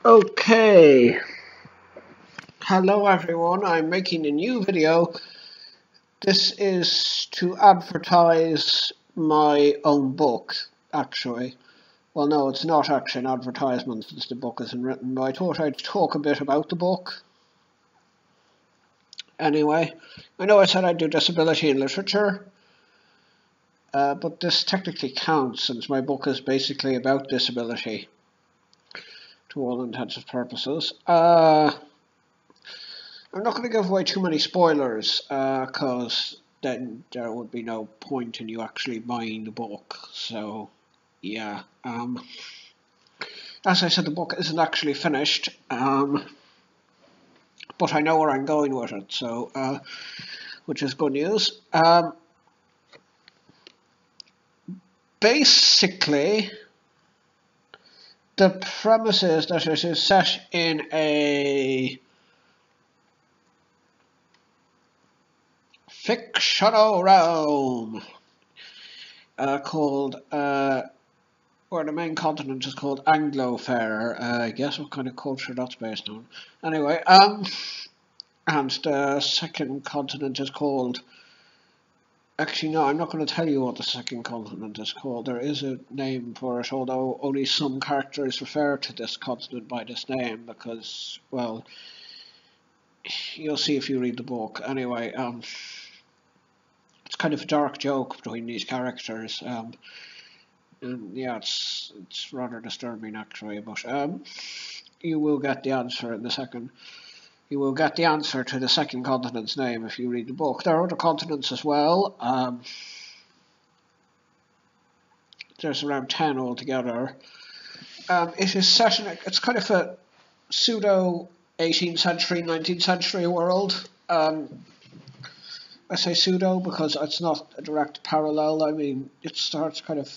Okay, hello everyone, I'm making a new video. This is to advertise my own book, actually. Well, no, it's not actually an advertisement since the book isn't written, but I thought I'd talk a bit about the book. Anyway, I know I said I'd do disability in literature, but this technically counts since my book is basically about disability, to all intents and purposes. I'm not going to give away too many spoilers, because then there would be no point in you actually buying the book. So, yeah. As I said, the book isn't actually finished, but I know where I'm going with it, so which is good news. Basically, the premise is that it is set in a fictional realm called where the main continent is called Anglofair. I guess what kind of culture that's based on. Anyway, and the second continent is called. Actually, no, I'm not going to tell you what the second continent is called. There is a name for it, although only some characters refer to this continent by this name because, well, you'll see if you read the book. Anyway, it's kind of a dark joke between these characters. And yeah, it's rather disturbing actually, but you will get the answer in the second. You will get the answer to the second continent's name if you read the book. There are other continents as well. There's around 10 altogether. It is set in it's kind of a pseudo 18th century, 19th century world. I say pseudo because it's not a direct parallel. I mean, it starts kind of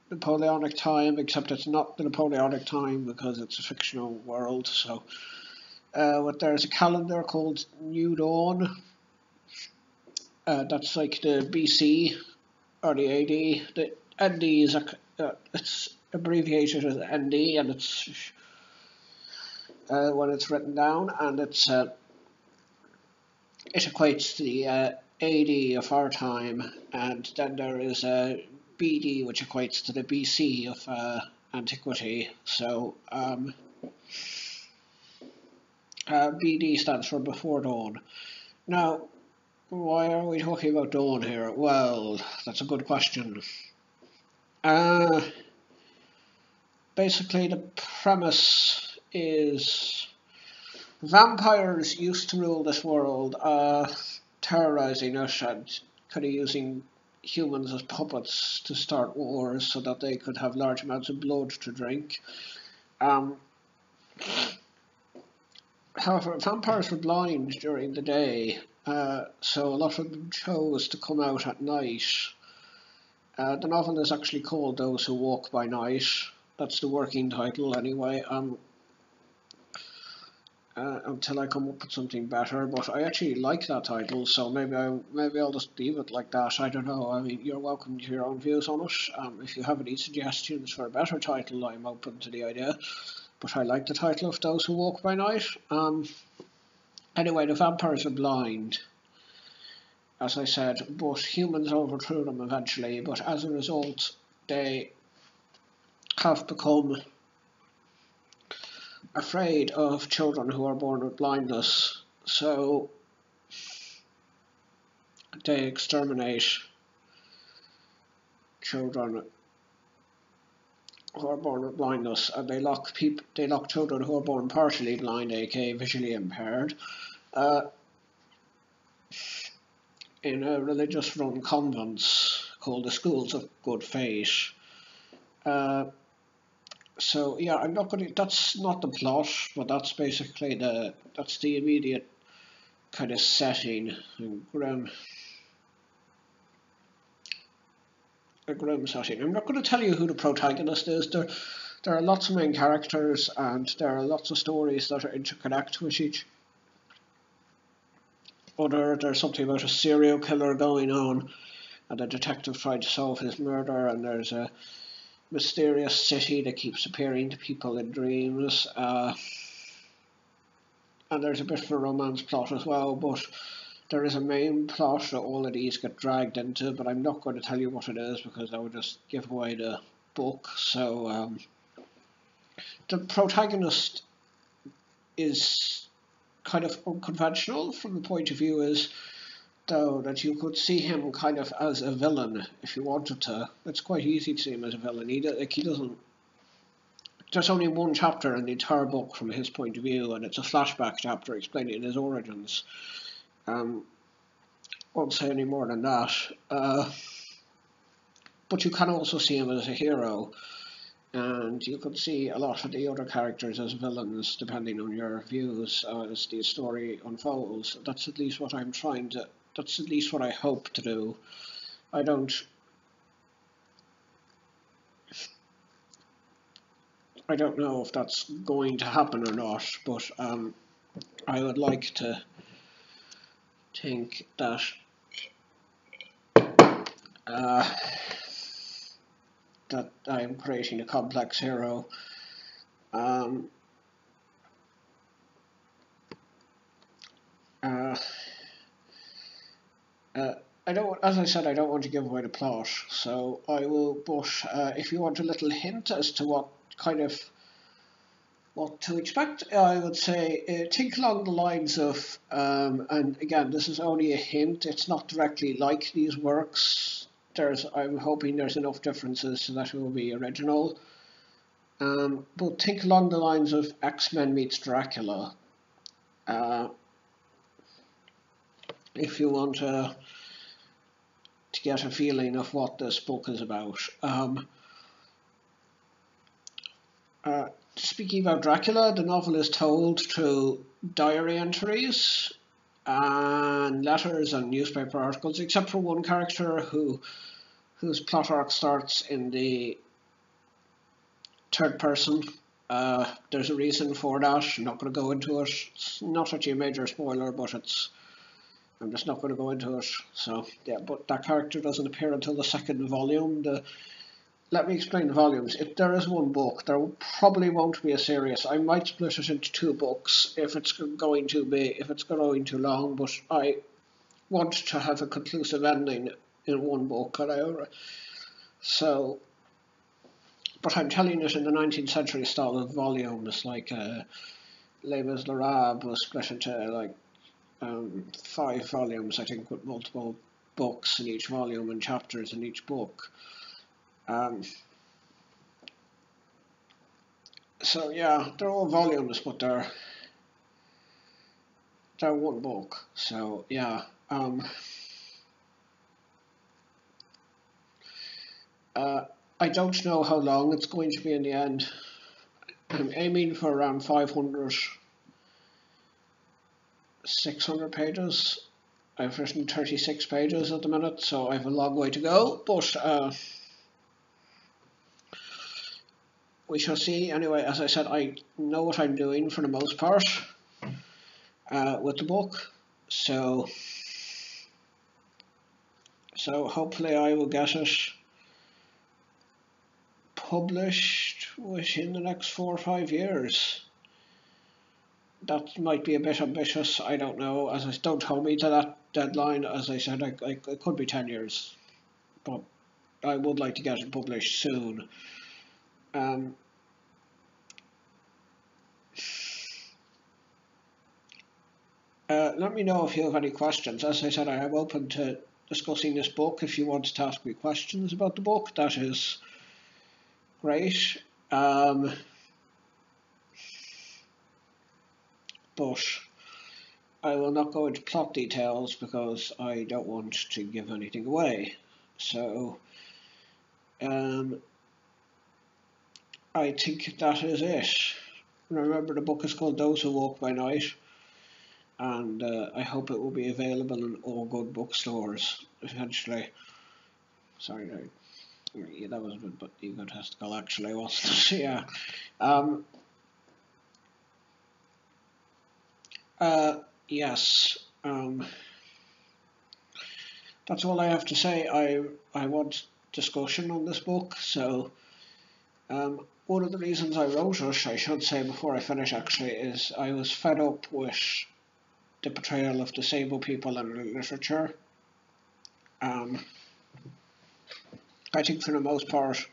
Napoleonic time, except it's not the Napoleonic time because it's a fictional world. So, there's a calendar called New Dawn. That's like the BC or the AD. The ND is it's abbreviated as ND, and it's when it's written down, and it equates to the AD of our time, and then there is a BD which equates to the BC of antiquity. So BD stands for before dawn. Now, why are we talking about dawn here? Well, that's a good question. Basically, the premise is vampires used to rule this world, terrorizing us and kind of using humans as puppets to start wars so that they could have large amounts of blood to drink. However, vampires were blind during the day, so a lot of them chose to come out at night. The novel is actually called Those Who Walk by Night. That's the working title anyway. Until I come up with something better, but I actually like that title, so maybe I'll just leave it like that. I don't know. I mean, you're welcome to your own views on it. If you have any suggestions for a better title, I'm open to the idea. But I like the title of Those Who Walk by Night. Anyway, the vampires are blind, as I said, but humans overthrew them eventually. But as a result, they have become afraid of children who are born with blindness, so they exterminate children who are born with blindness, and they lock children who are born partially blind, aka visually impaired, in a religious-run convents called the Schools of Good Fate. So yeah, I'm not going to. That's not the plot, but that's basically that's the immediate kind of setting. A grim setting. I'm not going to tell you who the protagonist is. There are lots of main characters, and there are lots of stories that are interconnect with each other. There's something about a serial killer going on, and a detective trying to solve his murder, and there's a mysterious city that keeps appearing to people in dreams. And there's a bit of a romance plot as well, but there is a main plot that all of these get dragged into, but I'm not going to tell you what it is because that would just give away the book. So the protagonist is kind of unconventional from the point of view is, though, that you could see him kind of as a villain if you wanted to. It's quite easy to see him as a villain. He doesn't. There's only one chapter in the entire book from his point of view, and it's a flashback chapter explaining his origins. Won't say any more than that. But you can also see him as a hero, and you can see a lot of the other characters as villains depending on your views as the story unfolds. That's at least what I'm trying to. That's at least what I hope to do. I don't know if that's going to happen or not, but I would like to think that that I'm creating a complex hero. I don't, as I said, I don't want to give away the plot, so I will. But if you want a little hint as to what to expect, I would say think along the lines of, and again, this is only a hint. It's not directly like these works. I'm hoping there's enough differences so that it will be original. But think along the lines of X-Men meets Dracula. If you want to get a feeling of what this book is about. Speaking about Dracula, the novel is told through diary entries and letters and newspaper articles, except for one character whose plot arc starts in the third person. There's a reason for that. I'm not going to go into it. It's not such a major spoiler, but I'm just not going to go into it. So yeah, but that character doesn't appear until the second volume. Let me explain the volumes. If there is one book, there probably won't be a series. I might split it into two books if it's going too long. But I want to have a conclusive ending in one book, but I'm telling it in the 19th century style of volumes, like Les Miserables was split into 5 volumes, I think, with multiple books in each volume and chapters in each book. So yeah, they're all volumes, but they're one book. So yeah. I don't know how long it's going to be in the end. I'm aiming for around 500, 600 pages. I've written 36 pages at the minute, so I have a long way to go, but we shall see. Anyway, as I said, I know what I'm doing for the most part with the book, so hopefully I will get it published within the next 4 or 5 years. That might be a bit ambitious, I don't know. Don't hold me to that deadline. As I said, it could be 10 years, but I would like to get it published soon. Let me know if you have any questions. As I said, I am open to discussing this book. If you want to ask me questions about the book, that is great. But I will not go into plot details because I don't want to give anything away. So I think that is it. Remember, the book is called Those Who Walk by Night, and I hope it will be available in all good bookstores eventually. Sorry, yeah, that was a bit egotistical actually, wasn't it? Yeah. Yes. That's all I have to say. I want discussion on this book, so One of the reasons I wrote it, I should say before I finish actually, is I was fed up with the portrayal of disabled people in literature. I think for the most part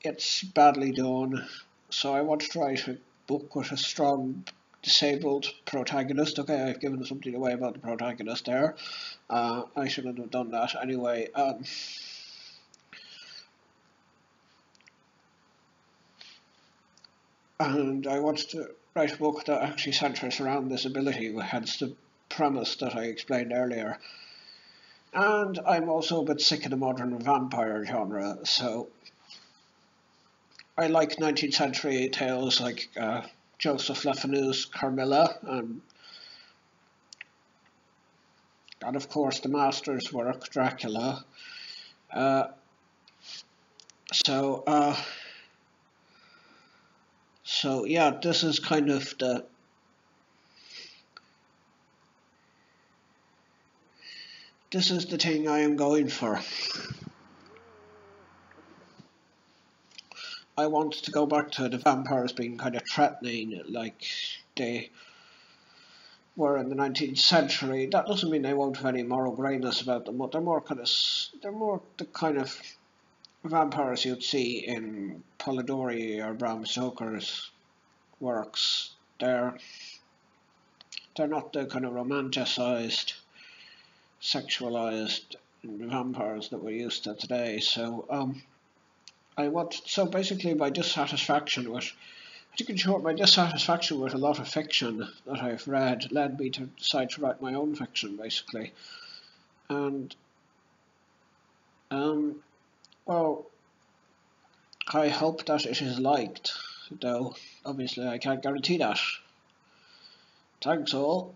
it's badly done, so I wanted to write a book with a strong disabled protagonist. Okay, I've given something away about the protagonist there. I shouldn't have done that anyway. And I wanted to write a book that actually centres around disability, hence the premise that I explained earlier. And I'm also a bit sick of the modern vampire genre, so I like 19th century tales like Joseph Le Fanu's Carmilla, and of course the master's work, Dracula. Uh, so, uh, so yeah, this is kind of the thing I am going for. I want to go back to the vampires being kind of threatening, like they were in the 19th century. That doesn't mean they won't have any moral greyness about them, but they're more the kind of vampires you'd see in Polidori or Bram Stoker's works. They're not the kind of romanticized, sexualized vampires that we're used to today. So so basically my dissatisfaction with, I think in short, my dissatisfaction with a lot of fiction that I've read led me to decide to write my own fiction, basically. And well, I hope that it is liked, though obviously I can't guarantee that. Thanks all.